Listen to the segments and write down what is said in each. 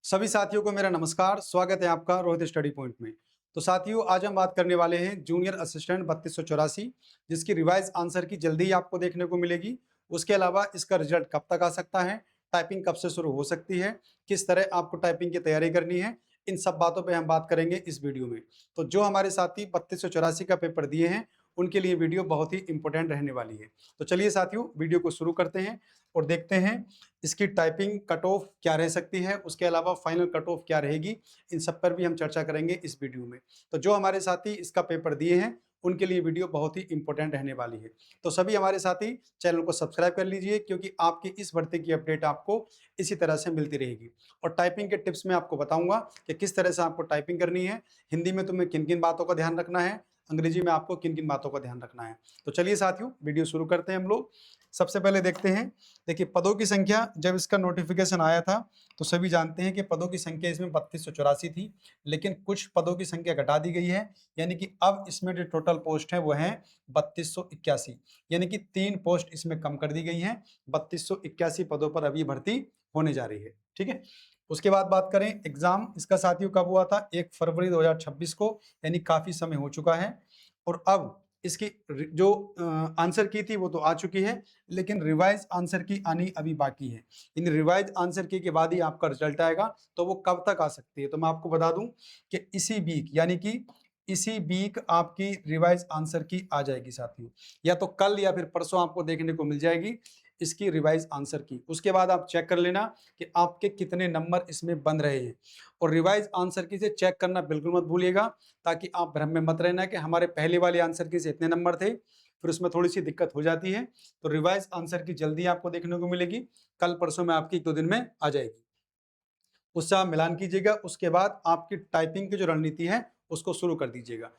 सभी साथियों को मेरा नमस्कार। स्वागत है आपका रोहित स्टडी पॉइंट में। तो साथियों, आज हम बात करने वाले हैं जूनियर असिस्टेंट 3284, जिसकी रिवाइज आंसर की जल्दी ही आपको देखने को मिलेगी। उसके अलावा इसका रिजल्ट कब तक आ सकता है, टाइपिंग कब से शुरू हो सकती है, किस तरह आपको टाइपिंग की तैयारी करनी है, इन सब बातों पे हम बात करेंगे इस वीडियो में। तो जो हमारे साथी 3284 का पेपर दिए हैं, उनके लिए वीडियो बहुत ही इंपॉर्टेंट रहने वाली है। तो चलिए साथियों, वीडियो को शुरू करते हैं और देखते हैं इसकी टाइपिंग कट ऑफ क्या रह सकती है, उसके अलावा फाइनल कट ऑफ क्या रहेगी। इन सब पर भी हम चर्चा करेंगे इस वीडियो में। तो जो हमारे साथी इसका पेपर दिए हैं, उनके लिए वीडियो बहुत ही इंपॉर्टेंट रहने वाली है। तो सभी हमारे साथी चैनल को सब्सक्राइब कर लीजिए, क्योंकि आपकी इस भर्ती की अपडेट आपको इसी तरह से मिलती रहेगी। और टाइपिंग के टिप्स में आपको बताऊंगा कि किस तरह से आपको टाइपिंग करनी है, हिंदी में तुम्हें किन किन बातों का ध्यान रखना है, अंग्रेजी में आपको किन किन बातों का ध्यान रखना है। तो चलिए साथियों, वीडियो शुरू करते हैं हम लोग। सबसे पहले देखते हैं, देखिए पदों की संख्या जब इसका नोटिफिकेशन आया था तो सभी जानते हैं कि पदों की संख्या इसमें 3284 थी, लेकिन कुछ पदों की संख्या घटा दी गई है। यानी कि अब इसमें जो टोटल पोस्ट है वो है 3281, यानी कि 3 पोस्ट इसमें कम कर दी गई हैं। 3281 पदों पर अभी भर्ती होने जा रही है। ठीक है, उसके बाद बात करें एग्जाम इसका साथियों कब हुआ था, 1 फरवरी 2026 को, यानी काफी समय हो चुका है। और अब इसकी जो आंसर की थी वो तो आ चुकी है, लेकिन रिवाइज आंसर की आनी अभी बाकी है। इन रिवाइज आंसर की के बाद ही आपका रिजल्ट आएगा। तो वो कब तक आ सकती है, तो मैं आपको बता दूं कि इसी वीक, यानी कि इसी वीक आपकी रिवाइज आंसर की आ जाएगी साथियों। या तो कल या फिर परसों आपको देखने को मिल जाएगी इसकी रिवाइज आंसर की। उसके बाद आप चेक कर लेना कि आपके कितने नंबर इसमें बन रहे हैं। और रिवाइज आंसर की से चेक करना बिल्कुल मत भूलिएगा, ताकि आप भ्रम में मत रहना कि हमारे पहले वाले आंसर की से इतने नंबर थे, फिर उसमें थोड़ी सी दिक्कत हो जाती है। तो रिवाइज आंसर की जल्दी आपको देखने को मिलेगी, कल परसों में आपकी 1-2 दिन में आ जाएगी। उससे आप मिलान कीजिएगा। उसके बाद आपकी टाइपिंग की जो रणनीति है उसको शुरू कर दीजिएगा।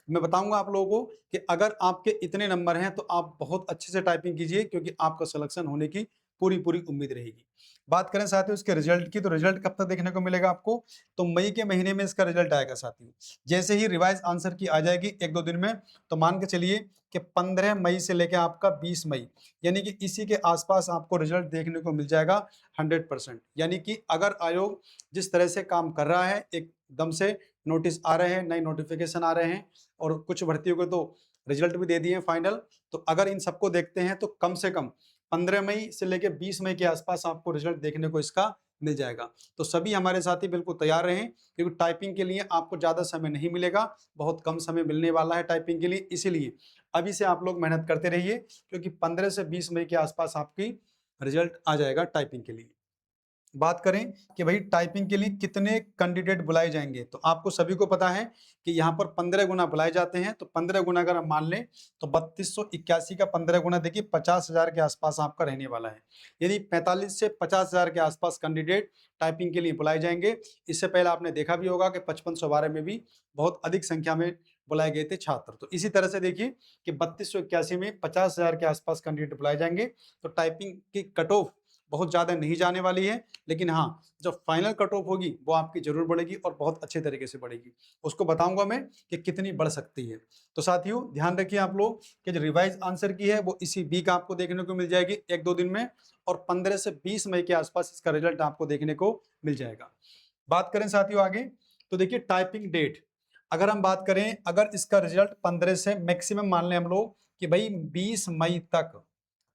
मैं बताऊंगा आप लोगों को कि अगर आपके इतने नंबर हैं तो आप बहुत अच्छे से टाइपिंग कीजिए, क्योंकि आपका सिलेक्शन होने की पूरी पूरी उम्मीद रहेगी। बात करें साथियों इसके रिजल्ट की, तो रिजल्ट कब तक देखने को मिलेगा आपको, तो मई के महीने में इसका रिजल्ट आएगा साथियों। जैसे ही रिवाइज आंसर की आ जाएगी 1-2 दिन में, तो मान के चलिए कि 15 मई से लेकर आपका 20 मई, यानी कि इसी के आसपास आपको रिजल्ट देखने को मिल जाएगा 100%। यानी कि अगर आयोग जिस तरह से काम कर रहा है, एकदम से नोटिस आ रहे हैं, नए नोटिफिकेशन आ रहे हैं, और कुछ भर्तियों को तो रिजल्ट भी दे दिए हैं फाइनल। तो अगर इन सबको देखते हैं तो कम से कम 15 मई से लेकर 20 मई के आसपास आपको रिजल्ट देखने को इसका मिल जाएगा। तो सभी हमारे साथी बिल्कुल तैयार रहें, क्योंकि टाइपिंग के लिए आपको ज़्यादा समय नहीं मिलेगा, बहुत कम समय मिलने वाला है टाइपिंग के लिए। इसीलिए अभी से आप लोग मेहनत करते रहिए, क्योंकि 15 से 20 मई के आसपास आपकी रिजल्ट आ जाएगा टाइपिंग के लिए। बात करें कि भाई टाइपिंग के लिए कितने कैंडिडेट बुलाए जाएंगे, तो आपको सभी को पता है कि यहाँ पर 15 गुना बुलाए जाते हैं। तो 15 गुना अगर हम मान लें तो 3281 का 15 गुना देखिए 50,000 के आसपास आपका रहने वाला है। यानी 45 से 50,000 के आसपास कैंडिडेट टाइपिंग के लिए बुलाए जाएंगे। इससे पहले आपने देखा भी होगा कि 5512 में भी बहुत अधिक संख्या में बुलाए गए थे छात्र। तो इसी तरह से देखिए कि 3281 में 50,000 के आसपास कैंडिडेट बुलाए जाएंगे। तो टाइपिंग की कट ऑफ बहुत ज़्यादा नहीं जाने वाली है, लेकिन हाँ, जब फाइनल कट ऑफ होगी वो आपकी जरूर बढ़ेगी और बहुत अच्छे तरीके से बढ़ेगी। उसको बताऊंगा मैं कि कितनी बढ़ सकती है। तो साथियों ध्यान रखिए आप लोग कि जो रिवाइज आंसर की है वो इसी वीक आपको देखने को मिल जाएगी 1-2 दिन में, और 15 से 20 मई के आसपास इसका रिजल्ट आपको देखने को मिल जाएगा। बात करें साथियों आगे, तो देखिए टाइपिंग डेट, अगर हम बात करें, अगर इसका रिजल्ट 15 से मैक्सिमम मान लें हम लोग कि भाई 20 मई तक,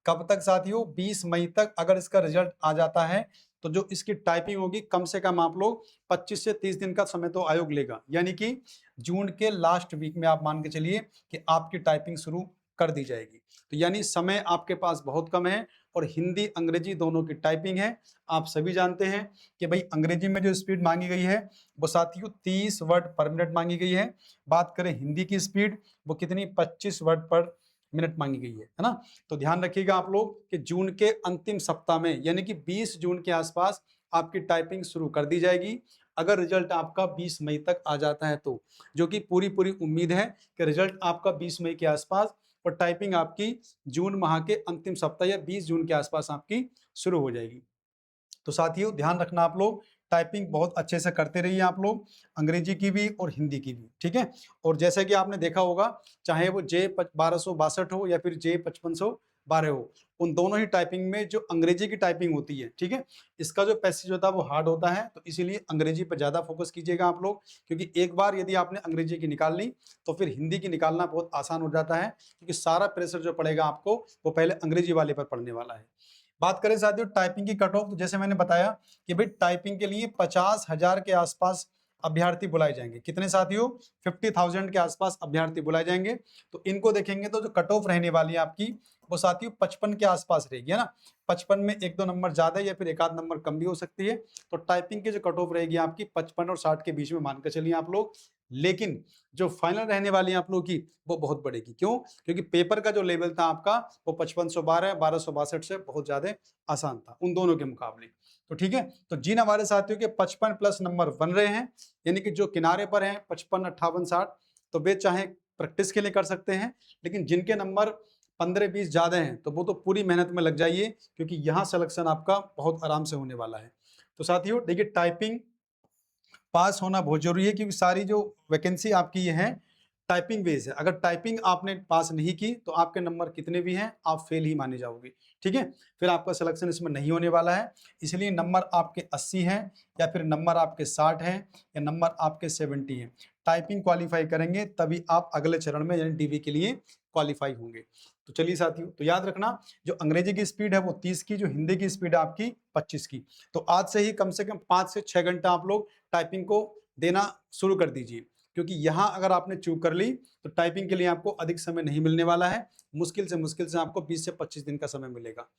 कब तक साथियों, 20 मई तक अगर इसका रिजल्ट आ जाता है, तो जो इसकी टाइपिंग होगी कम से कम आप लोग 25 से 30 दिन का समय तो आयोग लेगा। यानी कि जून के लास्ट वीक में आप मान के चलिए कि आपकी टाइपिंग शुरू कर दी जाएगी। तो यानी समय आपके पास बहुत कम है, और हिंदी अंग्रेजी दोनों की टाइपिंग है। आप सभी जानते हैं कि भाई अंग्रेजी में जो स्पीड मांगी गई है वो साथियों 30 वर्ड पर मिनट मांगी गई है। बात करें हिंदी की स्पीड, वो कितनी, 25 वर्ड पर मिनट मांगी गई है ना। तो ध्यान रखिएगा आप लोग कि जून के अंतिम सप्ताह में, यानी कि 20 जून के आसपास आपकी टाइपिंग शुरू कर दी जाएगी, अगर रिजल्ट आपका 20 मई तक आ जाता है तो, जो कि पूरी पूरी उम्मीद है कि रिजल्ट आपका 20 मई के आसपास, और टाइपिंग आपकी जून माह के अंतिम सप्ताह या 20 जून के आसपास आपकी शुरू हो जाएगी। तो साथियों ध्यान रखना आप लोग, टाइपिंग बहुत अच्छे से करते रहिए आप लोग, अंग्रेजी की भी और हिंदी की भी। ठीक है, और जैसे कि आपने देखा होगा, चाहे वो J 1262 हो या फिर J 5512 हो, उन दोनों ही टाइपिंग में जो अंग्रेजी की टाइपिंग होती है, ठीक है, इसका जो पैसेज होता है वो हार्ड होता है, तो इसीलिए अंग्रेजी पर ज़्यादा फोकस कीजिएगा आप लोग, क्योंकि एक बार यदि आपने अंग्रेजी की निकाल ली तो फिर हिंदी की निकालना बहुत आसान हो जाता है, क्योंकि सारा प्रेशर जो पड़ेगा आपको वो पहले अंग्रेजी वाले पर पड़ने वाला है। बात करें साथियों टाइपिंग की कट ऑफ, तो जैसे मैंने बताया कि भाई टाइपिंग के लिए 50,000 के आसपास अभ्यर्थी बुलाए जाएंगे। कितने साथियों? 50,000 के आसपास अभ्यर्थी बुलाए जाएंगे। तो इनको देखेंगे तो जो कट ऑफ रहने वाली है आपकी वो साथियों 55 के आसपास रहेगी, है ना। 55 में 1-2 नंबर ज्यादा या फिर 1 आध नंबर कम भी हो सकती है। तो टाइपिंग की जो कट ऑफ रहेगी आपकी 55 और 60 के बीच में मान कर चलिए आप लोग। लेकिन जो फाइनल रहने वाली है आप लोगों की वो बहुत बढ़ेगी। क्यों? क्योंकि पेपर का जो लेवल था आपका वो 5512 1262 से बहुत ज्यादा आसान था उन दोनों के मुकाबले। तो ठीक है, तो जिन हमारे साथियों के 55 प्लस नंबर बन रहे हैं, यानी कि जो किनारे पर हैं 55 58 60, तो वे चाहे प्रैक्टिस के लिए कर सकते हैं, लेकिन जिनके नंबर 15-20 ज्यादा हैं तो वो तो पूरी मेहनत में लग जाइए, क्योंकि यहाँ सिलेक्शन आपका बहुत आराम से होने वाला है। तो साथियों देखिए टाइपिंग पास होना बहुत जरूरी है, क्योंकि सारी जो वैकेंसी आपकी ये है टाइपिंग बेस है। अगर टाइपिंग आपने पास नहीं की तो आपके नंबर कितने भी हैं आप फेल ही माने जाओगे, ठीक है, फिर आपका सिलेक्शन इसमें नहीं होने वाला है। इसलिए नंबर आपके 80 हैं या फिर नंबर आपके 60 हैं या नंबर आपके 70 हैं, टाइपिंग क्वालिफाई करेंगे तभी आप अगले चरण में यानी डीवी के लिए क्वालिफाई होंगे। तो चलिए साथियों, तो याद रखना जो अंग्रेजी की स्पीड है वो 30 की, जो हिंदी की स्पीड है आपकी 25 की। तो आज से कम 5 से 6 घंटा आप लोग टाइपिंग को देना शुरू कर दीजिए, क्योंकि यहां अगर आपने चूक कर ली तो टाइपिंग के लिए आपको अधिक समय नहीं मिलने वाला है। मुश्किल से आपको 20 से 25 दिन का समय मिलेगा।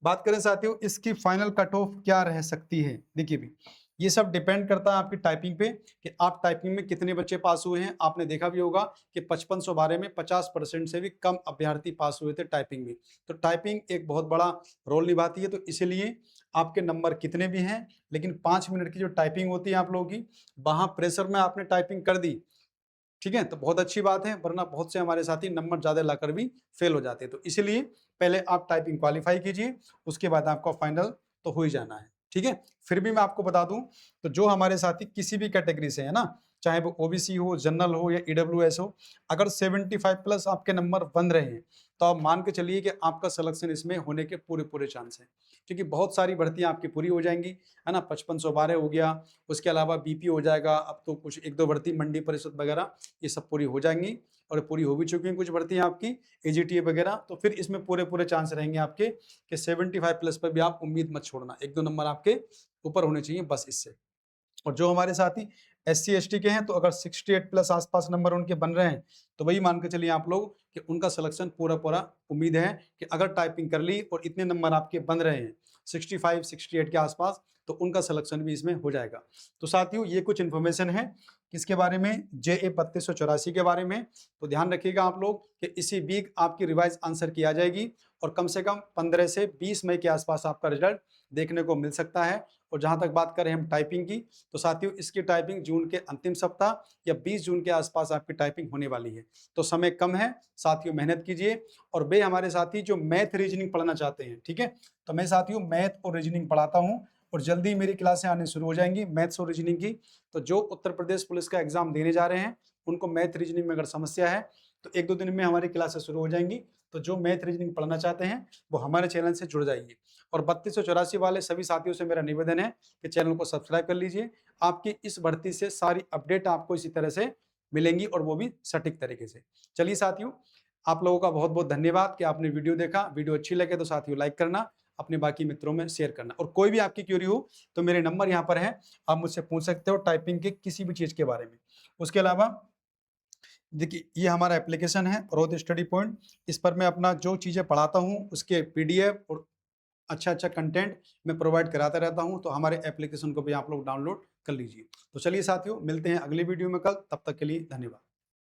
बात करें साथियों इसकी फाइनल कट ऑफ क्या रह सकती है, देखिए भी ये सब डिपेंड करता है आपकी टाइपिंग पे कि आप टाइपिंग में कितने बच्चे पास हुए हैं। आपने देखा भी होगा कि 5512 में 50% से भी कम अभ्यर्थी पास हुए थे टाइपिंग में। तो टाइपिंग एक बहुत बड़ा रोल निभाती है, तो इसीलिए आपके नंबर कितने भी हैं, लेकिन 5 मिनट की जो टाइपिंग होती है आप लोगों की, वहां प्रेशर में आपने टाइपिंग कर दी, ठीक है, तो बहुत अच्छी बात है, वरना बहुत से हमारे साथी नंबर ज्यादा लाकर भी फेल हो जाते हैं। तो इसलिए पहले आप टाइपिंग क्वालिफाई कीजिए, उसके बाद आपका फाइनल तो हो ही जाना है, ठीक है। फिर भी मैं आपको बता दूं, तो जो हमारे साथी किसी भी कैटेगरी से है ना, चाहे वो ओबीसी हो, जनरल हो या ईडब्ल्यूएस हो, अगर 75 प्लस आपके नंबर बन रहे हैं तो आप मान के चलिए कि आपका सिलेक्शन इसमें होने के पूरे पूरे चांस हैं, क्योंकि बहुत सारी भर्तियां आपकी पूरी हो जाएंगी, है ना। 5512 हो गया, उसके अलावा बीपी हो जाएगा, अब तो कुछ 1-2 भर्ती मंडी परिषद वगैरह ये सब पूरी हो जाएंगी, और पूरी हो भी चुकी हैं कुछ भर्तियां आपकी एजीटीए वगैरह। तो फिर इसमें पूरे पूरे चांस रहेंगे आपके कि 75 प्लस पर भी आप उम्मीद मत छोड़ना, 1-2 नंबर आपके ऊपर होने चाहिए बस इससे। और जो हमारे साथी एससी एसटी के हैं, तो अगर 68 प्लस आसपास नंबर उनके बन रहे हैं तो वही मान के चलिए आप लोग कि उनका सिलेक्शन पूरा पूरा उम्मीद है कि अगर टाइपिंग कर ली और इतने नंबर आपके बन रहे हैं 65 68 के आसपास, तो उनका सिलेक्शन भी इसमें हो जाएगा। तो साथियों ये कुछ इन्फॉर्मेशन है किसके बारे में, JA 3284 के बारे में। तो ध्यान रखिएगा आप लोग कि इसी वीक आपकी रिवाइज आंसर की आ जाएगी, और कम से कम 15 से 20 मई के आसपास आपका रिजल्ट देखने को मिल सकता है। और जहां तक बात करें हम टाइपिंग की, तो साथियों इसकी टाइपिंग जून के अंतिम सप्ताह या 20 जून के आसपास आपकी टाइपिंग होने वाली है। तो समय कम है साथियों, मेहनत कीजिए। और वे हमारे साथी जो मैथ रीजनिंग पढ़ना चाहते हैं, ठीक है, तो मैं साथियों मैथ और रीजनिंग पढ़ाता हूँ, और जल्दी मेरी क्लासें आने शुरू हो जाएंगी मैथ्स और रीजनिंग की। तो जो उत्तर प्रदेश पुलिस का एग्जाम देने जा रहे हैं उनको मैथ रीजनिंग में अगर समस्या है तो 1-2 दिन में हमारी क्लासें शुरू हो जाएंगी। तो जो मैथ रीजनिंग पढ़ना चाहते हैं वो हमारे चैनल से जुड़ जाइए। और 3284 वाले सभी साथियों से मेरा निवेदन है कि चैनल को सब्सक्राइब कर लीजिए। आपकी इस भर्ती से सारी अपडेट आपको इसी तरह से मिलेंगी, और वो भी सटीक तरीके से। चलिए साथियों, आप लोगों का बहुत बहुत धन्यवाद कि आपने वीडियो देखा। वीडियो अच्छी लगे तो साथियों लाइक करना, अपने बाकी मित्रों में शेयर करना, और कोई भी आपकी क्वेरी हो तो मेरे नंबर यहाँ पर है, आप मुझसे पूछ सकते हो टाइपिंग के किसी भी चीज के बारे में। उसके अलावा देखिए ये हमारा एप्लीकेशन है रोहित स्टडी पॉइंट, इस पर मैं अपना जो चीजें पढ़ाता हूँ उसके पीडीएफ और अच्छा अच्छा कंटेंट मैं प्रोवाइड कराता रहता हूँ। तो हमारे एप्लीकेशन को भी आप लोग डाउनलोड कर लीजिए। तो चलिए साथियों, मिलते हैं अगली वीडियो में कल, तब तक के लिए धन्यवाद।